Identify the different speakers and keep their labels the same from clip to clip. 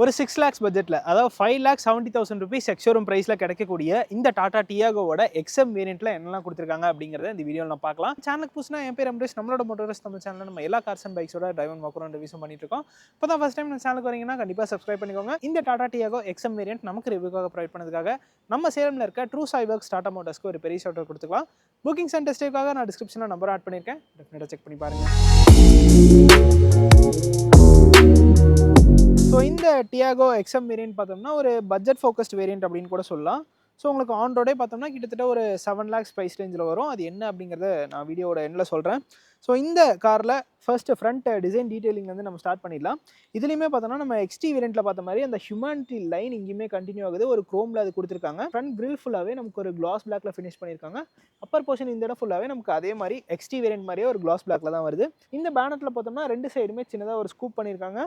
Speaker 1: ஒரு 6 lakhs பட்ஜெட்டில், அதாவது 5,70,000 rupees எக்ஷோரூம் ப்ரைஸில் கிடைக்கக்கூடிய இந்த டாடா டியாகோவோட எக்ஸ்எம் வேரியண்ட்டில் என்னெல்லாம் கொடுத்துருக்காங்க அப்படிங்கிறத இந்த வீடியோவில் நான் பார்க்கலாம். சேனலுக்கு புதுசுனா என் பேர் அம்ரேஷ். நம்மளோட மோட்டோரஸ் நம்ம சேனலில் நம்ம எல்லா கார்ஸ் அண்ட் பைக்ஸோட டிரைவ் அண்ட் வாக் அரவுண்ட் ரிவ்யூஸும் பண்ணிட்டு இருக்கோம். இப்போ தான் ஃபஸ்ட் டைம் நம்ம சேனலுக்கு வரீங்கன்னா கண்டிப்பாக சப்ஸ்கிரைப் பண்ணிக்கோங்க. இந்த டாடா டியாகோ எக்ஸ்எம் வேரியண்ட் நமக்கு ரிவ்யூக்காக ப்ரொவைட் பண்ணதுக்காக நம்ம சேலமில் இருக்க ட்ரூ சாய் ஒர்க்ஸ் டாடா மோட்டர்ஸ்க்கு ஒரு பெரிய ஷார்ட் கொடுத்துக்கலாம். புக்கிங்ஸ் அண்ட் டெஸ்ட்டுக்காக நான் டிஸ்கிரிப்ஷனில் நம்பர் ஆட் பண்ணியிருக்கேன், டெஃபினட்டாக செக் பண்ணி பாருங்கள். ஸோ இந்த டியாகோ எக்ஸ்எம் வேரியன்ட் பார்த்தோம்னா ஒரு பட்ஜெட் ஃபோக்கஸ்ட் வேரியன்ட் அப்படின்னு கூட சொல்லலாம். ஸோ உங்களுக்கு ஆன் ரோடே பார்த்தோம்னா கிட்டத்தட்ட ஒரு 7 lakhs ப்ரைஸ் ரேஞ்சில் வரும். அது என்ன அப்படிங்கிறத நான் வீடியோட எண்டில் சொல்கிறேன். ஸோ இந்த காரில் ஃபர்ஸ்ட்டு ஃப்ரண்ட் டிசைன் டீட்டெயிலிங்லேருந்து நம்ம ஸ்டார்ட் பண்ணிடலாம். இதுலேயுமே பார்த்தோம்னா நம்ம எக்ஸ்டி வேரியண்ட்டில் பார்த்த மாதிரி அந்த ஹியூமனிட்டி லைன் இங்கேயுமே கண்டினியூ ஆகுது. ஒரு குரோமில் அது கொடுத்துருக்காங்க. ஃப்ரண்ட் கிரில் ஃபுல்லாகவே நமக்கு ஒரு கிளாஸ் பிளாக்ல ஃபினிஷ் பண்ணியிருக்காங்க. அப்பர் போர்ஷன் இந்த இடம் ஃபுல்லாகவே நமக்கு அதே மாதிரி எக்ஸ்டி வேரியன்ட் மாதிரியே ஒரு கிளாஸ் பிளாக்ல தான் வருது. இந்த பேனட்டில் பார்த்தோம்னா ரெண்டு சைடுமே சின்னதாக ஒரு ஸ்கூப் பண்ணியிருக்காங்க.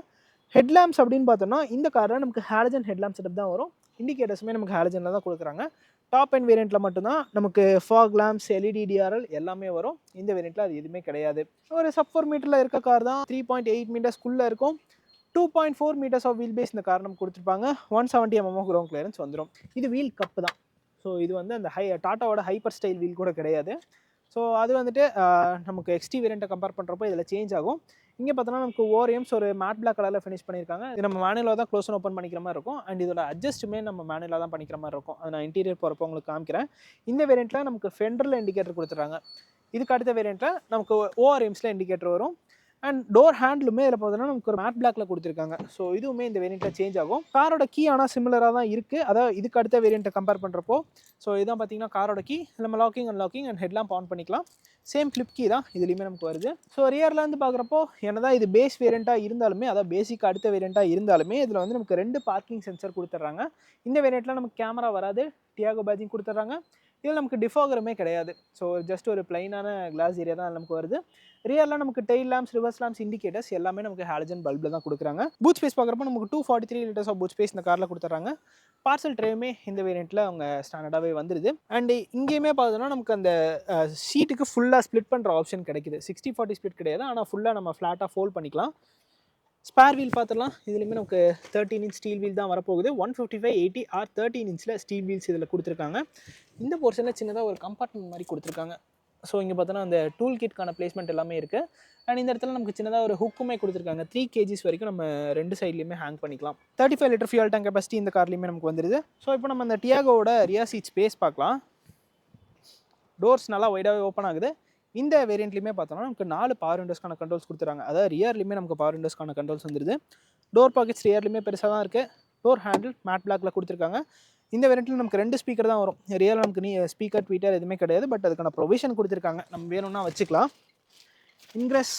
Speaker 1: ஹெட்லாம்ப்ஸ் அப்படின்னு பார்த்தோம்னா இந்த காரில் நமக்கு ஹாலஜன் ஹெட்லாம்ப் செட்டப் தான் வரும். இண்டிகேட்டர்ஸுமே நமக்கு ஹாலஜனில் தான் கொடுக்குறாங்க. டாப் அண்ட் வேரியண்ட்டில் மட்டும்தான் நமக்கு ஃபாக் லேம்ப்ஸ், எல்இடி டிஆர்எல் எல்லாமே வரும். இந்த வேரியண்ட்டில் அது எதுவுமே கிடையாது. ஒரு சப் 4 மீட்டரில் இருக்க கார் தான். 3.8 மீட்டர்ஸ்க்குள்ளே இருக்கும். 2.4 meters ஆஃப் வீல் பேஸ் இந்த கார் நமக்கு கொடுத்துருப்பாங்க. 170 mm கிரவுண்ட் கிளியரன்ஸ் வந்துடும். இது வீல் கப்பு தான். ஸோ இது வந்து அந்த டாட்டாவோட ஹைப்பர் ஸ்டைல் வீல் கூட கிடையாது. ஸோ அது வந்துட்டு நமக்கு எக்ஸ்டி வேரியண்ட்டை கம்பேர் பண்ணுறப்போ இதில் சேஞ்ச் ஆகும். இங்கே பார்த்தோன்னா நமக்கு ஓரியம்ஸ் ஒரு மேட் பிளாக் கலரில் ஃபினிஷ் பண்ணியிருக்காங்க. இது நம்ம மேனுவலாக தான் க்ளோஸ் அண்ட் ஓப்பன் பண்ணிக்கிற மாதிரி இருக்கும். அண்ட் இதோட அட்ஜஸ்ட்டுமே நம்ம மேனுவலாக தான் பண்ணிக்கிற மாதிரி இருக்கும். அது நான் இன்டீரியர் போகிறப்போ உங்களுக்கு காமிக்கிறேன். இந்த வேரியண்ட்டில் நமக்கு ஃபெண்டரில் இண்டிகேட்டர் கொடுத்துட்றாங்க. இதுக்கு அடுத்த வேரியண்ட்டில் நமக்கு ஓஆர்எம்ஸில் இண்டிகேட்டர் வரும். அண்ட் டோர் ஹேண்டிலுமே இதில் பார்த்தோன்னா நமக்கு ஒரு மேட் பிளாக்ல கொடுத்துருக்காங்க. ஸோ இதுவுமே இந்த வேரியண்ட்டில் சேஞ்ச் ஆகும். காரோட கீ ஆனால் சிமிலராக தான் இருக்குது. அதாவது இதுக்கு அடுத்த வேரியண்ட்டை கம்பேர் பண்ணுறப்போ ஸோ இதான் பார்த்தீங்கன்னா காரோட கீ. நம்ம locking and locking and headlamp on பண்ணிக்கலாம். சேம் ஃப்ளிப் கீ தான் இதுலேயுமே நமக்கு வருது. ஸோ ரியர்லேருந்து பார்க்குறப்போ என்னதான் இது பேஸ் வேரியண்ட்டாக இருந்தாலுமே, அதாவது பேசிக் அடுத்த வேரியண்ட்டாக இருந்தாலுமே இதில் வந்து நமக்கு 2 பார்க்கிங் சென்சர் கொடுத்துட்றாங்க. இந்த வேரியண்ட்டில் நமக்கு கேமரா வராது, டியாகோ பேஜிங் கொடுத்துட்றாங்க. இதில் நமக்கு டிஃபாகருமே கிடையாது. ஸோ ஜஸ்ட் ஒரு பிளைனான கிளாஸ் ஏரியா தான் நமக்கு வருது. ரியரில் நமக்கு tail lamps, reverse lamps, indicators எல்லாமே நமக்கு ஹாலஜன் பல்பில் தான் கொடுக்குறாங்க. பூட் ஸ்பேஸ் பார்க்குறப்போ நமக்கு 243 liters ஆஃப் பூட் ஸ்பேஸ் இந்த காரில் கொடுத்துட்றாங்க. பார்சல் ட்ரேயுமே இந்த வேரியண்ட்டில் அவங்க ஸ்டாண்டர்டாகவே வந்துடுது. அண்ட் இங்கேயுமே பார்த்தோன்னா நமக்கு அந்த சீட்டுக்கு ஃபுல்லாக ஸ்ப்ளிட் பண்ணுற ஆப்ஷன் கிடைக்குது. 60-40 ஸ்ப்ளிட் கிடையாது, ஆனால் ஃபுல்லாக நம்ம ஃப்ளாட்டாக ஃபோல்ட் பண்ணிக்கலாம். ஸ்பேர் வீல் பார்த்துடலாம். இதுலேயுமே நமக்கு 13 inch ஸ்டீல் வீல் தான் வரப்போகுது. 155/80 or 13 inchல ஸ்டீல் வீல்ஸ் இதில் கொடுத்துருக்காங்க. இந்த போர்ஷனில் சின்னதாக ஒரு கம்பார்ட்மெண்ட் மாதிரி கொடுத்துருக்காங்க. ஸோ இங்கே பார்த்தோன்னா அந்த டூல் கிட்கான பிளேஸ்மெண்ட் எல்லாமே இருக்குது. அண்ட் இந்த இடத்துல நமக்கு சின்னதாக ஒரு ஹுக்குமே கொடுத்துருக்காங்க. 3 kgs வரைக்கும் நம்ம 2 சைட்லேயுமே ஹேங் பண்ணிக்கலாம். 35 liter ஃபியூல் டேங்க் கெப்பாசிட்டி இந்த கார்லேயுமே நமக்கு வந்துடுது. ஸோ இப்போ நம்ம அந்த டியாகோவோட ரியர் சீட் ஸ்பேஸ் பார்க்கலாம். டோர்ஸ் நல்லா வைடாகவே ஓப்பன் ஆகுது. இந்த வேரியண்ட்லையுமே பார்த்தோம்னா நமக்கு 4 பவர் விண்டோஸ்க்கான கண்ட்ரோல்ஸ் கொடுத்துறாங்க. அதாவது ரியர்லையுமே நமக்கு பவர் விண்டோஸ்க்கான கண்ட்ரோல்ஸ் வந்துடுது. டோர் பாக்கெட்ஸ் ரியர்லையுமே பெருசாக தான் இருக்குது. டோர் ஹேண்டில் மேட் பிளாக்ல கொடுத்துருக்காங்க. இந்த வேரியண்ட்டில் நமக்கு 2 ஸ்பீக்கர் தான் வரும். ரியல் நமக்கு ஸ்பீக்கர் ட்வீட்டர் எதுவுமே கிடையாது. பட் அதுக்கான ப்ரொவிஷன் கொடுத்துருக்காங்க. நம்ம வேணும்னா வச்சுக்கலாம். இன்க்ரெஸ்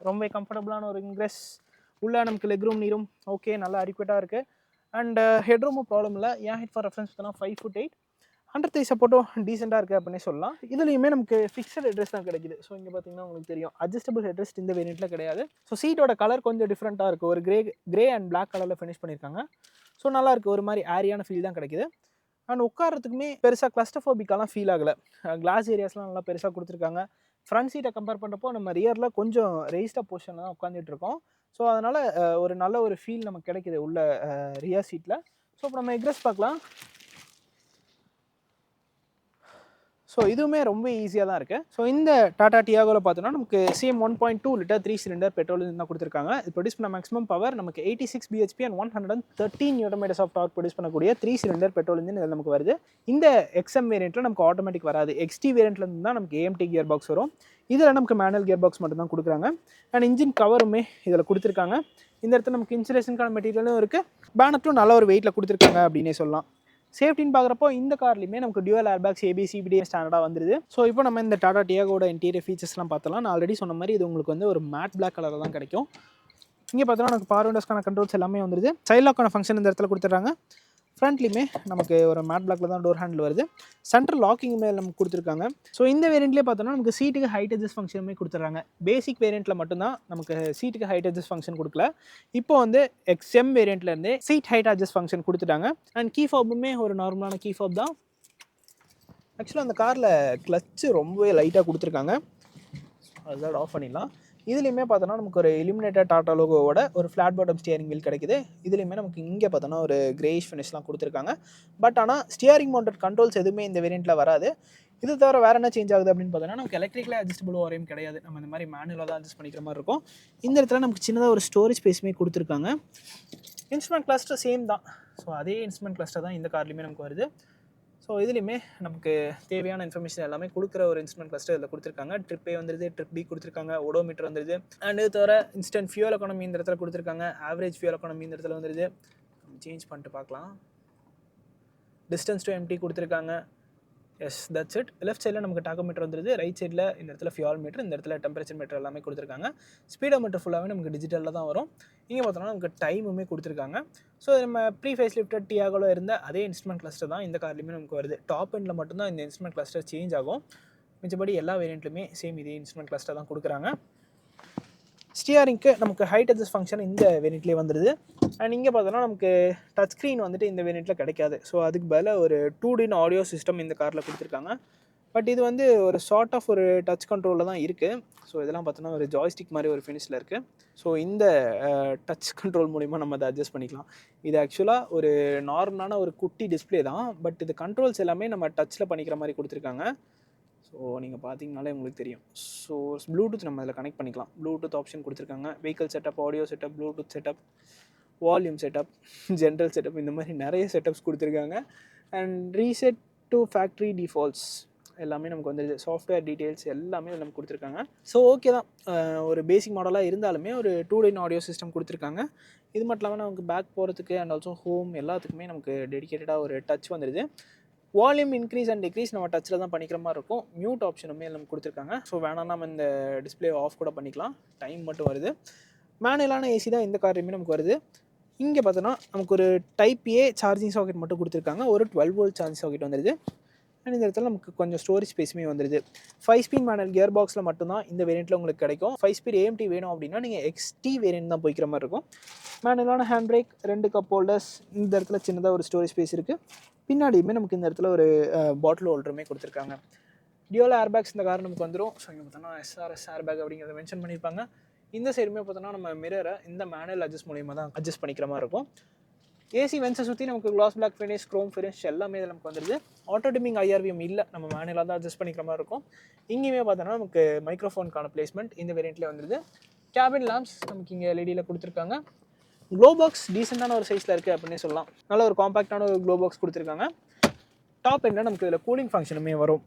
Speaker 1: ரொம்ப கம்ஃபர்டபுளான ஒரு இன்க்ரெஸ். உள்ள நமக்கு லெக் ரூம், நீரும் ஓகே, நல்லா அடிக்குவேட்டாக இருக்குது. அண்ட் ஹெட் ரூமும் ப்ராப்ளம் இல்லை. ஏன் ஹெட் ஃபார் ரெஃபரன்ஸ் பார்த்தோன்னா 5'8", அண்டர் தை சப்போர்ட்டும் டீசெண்டாக இருக்குது அப்படின்னே சொல்லலாம். இதுலேயுமே நமக்கு ஃபிக்ஸட் ஹெட்ரெஸ்ட் தான் கிடைக்குது. ஸோ இங்கே பார்த்தீங்கன்னா உங்களுக்கு தெரியும், அட்ஜஸ்டபிள் ஹெட்ரெஸ்ட் இந்த வேரியண்ட்டில் கிடையாது. ஸோ சீட்டோட கலர் கொஞ்சம் டிஃப்ரெண்ட்டாக இருக்குது. ஒரு கிரே அண்ட் பிளாக் கலரில் ஃபினிஷ் பண்ணியிருக்காங்க. ஸோ நல்லாயிருக்கு, ஒரு மாதிரி ஏரியான ஃபீல் தான் கிடைக்குது. அண்ட் உட்காரத்துக்குமே பெருசாக கிளஸ்டர்ஃபோபிக்காலாம் ஃபீல் ஆகலை. கிளாஸ் ஏரியாஸ்லாம் நல்லா பெருசாக கொடுத்துருக்காங்க. ஃப்ரண்ட் சீட்டை கம்பேர் பண்ணுறப்போ நம்ம ரியரில் கொஞ்சம் ரெய்ஸ்டாக பொசிஷனில் தான் உட்காந்துட்டு இருக்கோம். ஸோ அதனால் ஒரு நல்ல ஒரு ஃபீல் நமக்கு கிடைக்குது உள்ள ரியர் சீட்டில். ஸோ இப்போ நம்ம எக்ரெஸ் பார்க்கலாம். ஸோ இதுவுமே ரொம்ப ஈஸியாக தான் இருக்குது. ஸோ இந்த டாடா டியாகோவில் பார்த்தோன்னா நமக்கு சேம் 1.2 liter 3 cylinder பெட்ரோல் தான் கொடுத்துருக்காங்க. இது ப்ரொடியூஸ் பண்ண மேக்ஸிமம் பவர் நமக்கு 86 bhp and 113 Nm of torque produce பண்ணக்கூடிய 3 cylinder பெட்ரோல் இன்ஜின் இதில் நமக்கு வருது. இந்த எக்ஸ்எம் வேரியண்ட்டில் நமக்கு ஆட்டோமேட்டிக் வராது. எக்ஸ்டி வேரியண்ட்லேருந்து தான் நமக்கு ஏஎம்டி கியர் பாக்ஸ் வரும். இதில் நமக்கு மேனுவல் கியர் பாக்ஸ் மட்டும் தான் கொடுக்குறாங்க. அண்ட் இன்ஜின் கவருமே இதில் கொடுத்துருக்காங்க. இந்த இடத்துல நமக்கு இன்சுலேஷனுக்கான மெட்டீரியலும் இருக்குது. பேனட்டும் நல்ல ஒரு வெயிட்டில் கொடுத்துருக்காங்க அப்படின்னே சொல்லலாம். சேஃப்டின்னு பார்க்குறப்போ இந்த கார்லையுமே நமக்கு டியூவல் ஏர்பேக்ஸ், ஏபிசி, சிபிடி ஸ்டாண்டர்டாக வந்துருது. ஸோ இப்போ நம்ம இந்த டாடா டியாகோட இன்டீரியர் ஃபீச்சர்ஸ்லாம் பார்த்தலாம். நான் ஆல்ரெடி சொன்ன மாதிரி இது உங்களுக்கு வந்து ஒரு மேட் பிளாக் கலரில் தான் கிடைக்கும். இங்கே பார்த்தோன்னா நமக்கு பவர் விண்டோஸ்க்கான கண்ட்ரோல்ஸ் எல்லாமே வந்துருது. சைல்ட் லாக்கான ஃபங்க்ஷன் இந்த இடத்துல கொடுத்துட்றாங்க. ஃப்ரண்ட்லேயுமே நமக்கு ஒரு மேட் பிளாக்ல தான் டோர் ஹேண்டில் வருது. சென்ட்ரல் லாக்கிங்குமே நமக்கு கொடுத்துருக்காங்க. ஸோ இந்த வேரியண்ட்லேயே பார்த்தோன்னா நமக்கு சீட்டுக்கு ஹைட் அட்ஜஸ்ட் ஃபங்க்ஷனுமே கொடுத்துட்றாங்க. பேசிக் வேரியண்ட்டில் மட்டும்தான் நமக்கு சீட்டுக்கு ஹைட் அட்ஜஸ்ட் ஃபங்க்ஷன் கொடுக்கல. இப்போ வந்து எக்ஸ்எம் வேரியண்ட்லேருந்து சீட் ஹைட் அட்ஜஸ்ட் ஃபங்க்ஷன் கொடுத்துட்டாங்க. அண்ட் கீ ஃபாப்புமே ஒரு நார்மலான கீ ஃபாப் தான். ஆக்சுவலாக அந்த காரில் கிளச்சு ரொம்பவே லைட்டாக கொடுத்துருக்காங்க. அதுதான் ஆஃப் பண்ணிடலாம். இதுலேயுமே பார்த்தோன்னா நமக்கு ஒரு இலுமினேட்டட் டாடா லோகோவோட ஒரு ஃப்ளாட் பாட்டம் ஸ்டியரிங் வீல் கிடைக்குது. இதுலேயுமே நமக்கு இங்கே பார்த்தோன்னா ஒரு கிரேஷ் ஃபினிஷ்லாம் கொடுத்துருக்காங்க. பட் ஆனால் ஸ்டியரிங் மவுண்டட் கண்ட்ரோல்ஸ் எதுவுமே இந்த வேரியண்ட்டில் வராது. இது தவிர வேறு என்ன சேஞ்ச் ஆகுது அப்படின்னு பார்த்தோன்னா நமக்கு எலக்ட்ரிக்கலாக அட்ஜஸ்டபிள் ஓரையும் கிடையாது. நம்ம இந்த மாதிரி மேனுவலாக தான் அட்ஜஸ்ட் பண்ணிக்கிற மாதிரி இருக்கும். இந்த இடத்துல நமக்கு சின்னதாக ஒரு ஸ்டோரேஜ் ஸ்பேஸுமே கொடுத்துருக்காங்க. இன்ஸ்ட்ருமெண்ட் கிளஸ்டர் சேம் தான். ஸோ அதே இன்ஸ்ட்ருமெண்ட் கிளஸ்டர் தான் இந்த கார்லையுமே நமக்கு வருது. ஸோ இதுலேயுமே நமக்கு தேவையான இன்ஃபர்மேஷன் எல்லாமே கொடுக்குற ஒரு இன்ஸ்ட்ருமெண்ட் கிளஸ்டர் இதில் கொடுத்துருக்காங்க. ட்ரிப் A வந்துருது, ட்ரிப் B கொடுத்துருக்காங்க, ஓடோமீட்டர் வந்துருது. அண்ட் இது தவிர இன்ஸ்டன்ட் ஃபியூல் எக்கானமி இந்த இடத்துல கொடுத்துருக்காங்க. ஆவரேஜ் ஃபியூல் எக்கானமி இந்த இடத்துல வந்துருது. சேஞ்ச் பண்ணிட்டு பார்க்கலாம். டிஸ்டன்ஸ் டு எம்டி கொடுத்துருக்காங்க. Yes, that's it. லெஃப்ட் சைடில் நமக்கு டாக்கோமீட்டர் வந்துருது. ரைட் சைடில் இந்த இடத்துல ஃபியூல் மீட்டர், இந்த இடத்துல டெம்பரேச்சர் மீட்டர் எல்லாமே கொடுத்துருக்காங்க. ஸ்பீடோமீட்டர் ஃபுல்லாகவே நமக்கு டிஜிட்டலில் தான் வரும். இங்கே பார்த்தோம்னா நமக்கு டைமுமே கொடுத்துருக்காங்க. ஸோ நம்ம ப்ரீ ஃபேஸ் லிஃப்டட் டியாகோவில் இருந்த அதே இன்ஸ்ட்ருமெண்ட் கிளஸ்டர் தான் இந்த கார்லையுமே நமக்கு வருது. டாப் எண்டில் மட்டும்தான் இந்த இன்ஸ்ட்ருமெண்ட் கிளஸ்டர் சேஞ்ச் ஆகும். மிச்சபடி எல்லா வேரியண்ட்லையுமே சேம் இதே இன்ஸ்ட்ருமெண்ட் கிளஸ்டர் தான் கொடுக்குறாங்க. ஸ்டியரிங்க்கு நமக்கு ஹைட் அட்ஜஸ்ட் ஃபங்க்ஷன் இந்த வேரியண்ட்லேயே வந்துடுது. அண்ட் இங்கே பார்த்தோன்னா நமக்கு டச் ஸ்க்ரீன் வந்துட்டு இந்த வேரியண்ட்டில் கிடைக்காது. ஸோ அதுக்கு பதிலாக ஒரு 2D ஆடியோ சிஸ்டம் இந்த காரில் கொடுத்துருக்காங்க. பட் இது வந்து ஒரு சார்ட் ஆஃப் ஒரு டச் கண்ட்ரோலில் தான் இருக்குது. ஸோ இதெல்லாம் பார்த்தோன்னா ஒரு ஜாய்ஸ்டிக் மாதிரி ஒரு ஃபினிஷில் இருக்குது. ஸோ இந்த டச் கண்ட்ரோல் மூலிமா நம்ம அதை அட்ஜஸ்ட் பண்ணிக்கலாம். இது ஆக்சுவலாக ஒரு நார்மலான ஒரு குட்டி டிஸ்பிளே தான். பட் இது கண்ட்ரோல்ஸ் எல்லாமே நம்ம டச்சில் பண்ணிக்கிற மாதிரி கொடுத்துருக்காங்க. ஸோ நீங்கள் பார்த்தீங்கனாலே உங்களுக்கு தெரியும். ஸோ ப்ளூடூத் நம்ம அதில் கனெக்ட் பண்ணிக்கலாம். ப்ளூடூத் ஆப்ஷன் கொடுத்துருக்காங்க. Vehicle setup, audio setup, Bluetooth setup, volume setup, general setup, இந்த மாதிரி நிறைய செட்டப்ஸ் கொடுத்துருக்காங்க. And reset to factory defaults எல்லாமே நமக்கு வந்துடுது. சாஃப்ட்வேர் டீட்டெயில்ஸ் எல்லாமே நமக்கு கொடுத்துருக்காங்க. ஸோ ஓகே தான். ஒரு பேசிக் மாடலாக இருந்தாலுமே ஒரு 2D ஆடியோ சிஸ்டம் கொடுத்துருக்காங்க. இது மட்டும் இல்லாமல் நமக்கு பேக் போகிறதுக்கு அண்ட் ஆல்சோ ஹோம் எல்லாத்துக்குமே நமக்கு டெடிக்கேட்டடாக ஒரு டச் வந்துடுது. வால்யூம் இன்க்ரீஸ் அண்ட் டிக்ரீஸ் நம்ம டச்சில் தான் பண்ணிக்கிற மாதிரி இருக்கும். மியூட் ஆப்ஷனுமே நமக்கு கொடுத்துருக்காங்க. ஸோ வேணால் நம்ம இந்த டிஸ்பிளே ஆஃப் கூட பண்ணிக்கலாம். டைம் மட்டும் வருது. மேனுவலான ஏசி தான் இந்த கார்லையுமே நமக்கு வருது. இங்கே பார்த்தோன்னா நமக்கு ஒரு டைப் A சார்ஜிங் சாக்கெட் மட்டும் கொடுத்துருக்காங்க. ஒரு 12 வோல்ட் சார்ஜிங் சாக்கெட் வந்துடுது. அண்ட் இந்த இடத்துல நமக்கு கொஞ்சம் ஸ்டோரேஜ் ஸ்பேஸுமே வந்துடுது. 5 ஸ்பீட் மேனுவல் கியர் பாக்ஸில் மட்டும்தான் இந்த வேரியண்ட்டில் உங்களுக்கு கிடைக்கும். 5 ஸ்பீட் AMT வேணும் அப்படின்னா நீங்கள் XT வேரியண்ட் தான் போய்க்கிற மாதிரி இருக்கும். மேனுவலான ஹேண்ட் பிரேக், 2 கப் ஹோல்டர்ஸ், இந்த இடத்துல சின்னதாக ஒரு ஸ்டோரேஜ் ஸ்பேஸ் இருக்குது. பின்னாடியுமே நமக்கு இந்த இடத்துல ஒரு பாட்டில் ஹோல்டருமே கொடுத்துருக்காங்க. டியோலா ஏர்பேக்ஸ் இந்த கார் நமக்கு வந்துடும். ஸோ இங்கே பார்த்தோன்னா SRS ஏர்பேக் அப்படிங்கிறத மென்ஷன் பண்ணியிருப்பாங்க. இந்த சைடுமே பார்த்தோன்னா நம்ம மிரரை இந்த மேனுவல் அட்ஜஸ்ட் மூலியமாக தான் அட்ஜஸ்ட் பண்ணிக்கிற மாதிரி இருக்கும். ஏசி வென்ஸை சுற்றி நமக்கு gloss black finish, chrome finish எல்லாமே இதில் நமக்கு வந்துடுது. ஆட்டோ டிமிங் IRVM இல்லை, நம்ம மேனுவலாக தான் அட்ஜஸ்ட் பண்ணிக்கிற மாதிரி இருக்கும். இங்கேயுமே பார்த்தோன்னா நமக்கு மைக்ரோஃபோனுக்கான பிளேஸ்மெண்ட் இந்த வேரியண்ட்லேயே வந்துடுது. கேபின் லேம்ப்ஸ் நமக்கு இங்கே LEDயில் கொடுத்துருக்காங்க. க்ளோ பாக்ஸ் டீசெண்டான ஒரு சைஸில் இருக்குது அப்படின்னே சொல்லலாம். நல்ல ஒரு காம்பாக்டான ஒரு க்ளோ பாக்ஸ் கொடுத்துருக்காங்க. டாப் எண்டில் நமக்கு இதில் கூலிங் ஃபங்க்ஷனுமே வரும்.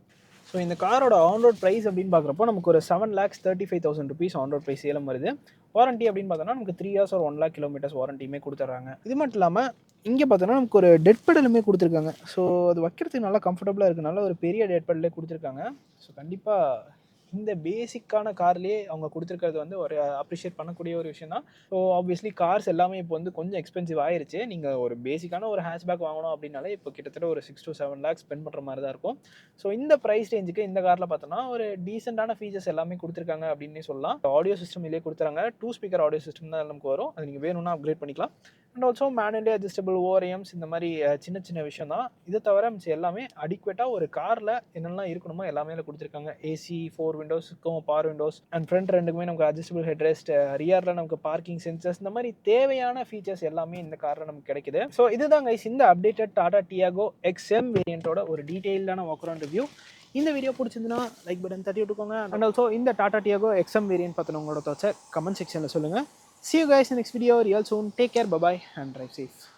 Speaker 1: ஸோ இந்த காரோட ஆன் ரோட் ப்ரைஸ் அப்படின்னு பார்க்குறப்போ நமக்கு ஒரு 7,35,000 rupees on road price Salem வருது. வாரண்ட்டி அப்படின்னு பார்த்தோன்னா நமக்கு 3 years ஒரு 1 lakh kilometers வாரண்டியுமே கொடுத்துட்றாங்க. இது மட்டும் இல்லாமல் இங்கே பார்த்தோன்னா நமக்கு ஒரு டெட் பெடலுமே கொடுத்துருக்காங்க. ஸோ அது வைக்கிறதுக்கு நல்லா கம்ஃபர்டபுளாக இருக்குது. நல்ல ஒரு பெரிய டெட் பெடலே கொடுத்துருக்காங்க. ஸோ கண்டிப்பாக இந்த பேசிக்கான கார்லேயே அவங்க கொடுத்துருக்கிறது வந்து ஒரு அப்ரிஷியேட் பண்ணக்கூடிய ஒரு விஷயம் தான். ஸோ ஆப்வியஸ்லி கார்ஸ் எல்லாமே இப்போ வந்து கொஞ்சம் எக்ஸ்பென்சிவ் ஆயிருச்சு. நீங்கள் ஒரு பேசிக்கான ஒரு ஹேஷ்பேக் வாங்கணும் அப்படின்னாலே இப்போ கிட்டத்தட்ட ஒரு 6 to 7 lakhs ஸ்பெண்ட் பண்ணுற மாதிரி தான் இருக்கும். ஸோ இந்த ப்ரைஸ் ரேஞ்சுக்கு இந்த காரில் பார்த்தோன்னா ஒரு டீசெண்டான ஃபீச்சர்ஸ் எல்லாமே கொடுத்துருக்காங்க அப்படின்னே சொல்லலாம். ஆடியோ சிஸ்டம் இதிலே கொடுத்துறாங்க. 2 ஸ்பீக்கர் ஆடியோ சிஸ்டம் தான் நமக்கு வரும். அது நீங்கள் வேணும்னா அப்கிரேட் பண்ணிக்கலாம். And also manually adjustable ORMs இந்த மாதிரி சின்ன சின்ன விஷயம் தான். இதை தவிர எல்லாமே அடிக்குவேட்டாக ஒரு காரில் என்னெல்லாம் இருக்கணுமோ எல்லாமே கொடுத்துருக்காங்க. ஏசி, 4 விண்டோஸுக்கும் பவர் விண்டோஸ் அண்ட் ஃப்ரண்ட் ரெண்டுக்குமே நமக்கு அட்ஜஸ்டபிள் ஹெட்ரெஸ்ட், ரியரில் நமக்கு பார்க்கிங் சென்சர்ஸ், இந்த மாதிரி தேவையான ஃபீச்சர்ஸ் எல்லாமே இந்த காரில் நமக்கு கிடைக்குது. ஸோ இதுதான் கைஸ் இந்த அப்டேட்டட் டாடா டியாகோ XM வேரியண்ட்டோட ஒரு டீட்டெயில்டான வாக் அரவுண்ட் ரிவ்யூ. இந்த வீடியோ பிடிச்சிருந்துன்னா லைக் பட்டன் தட்டி விட்டுக்கோங்க. அண்ட் ஆல்சோ இந்த டாடா டியாகோ XM வேரியண்ட் பார்த்து உங்களோட தோச்ச கமெண்ட் செக்ஷனில் சொல்லுங்கள். See you guys in the next video real soon. Take care, bye bye and drive safe.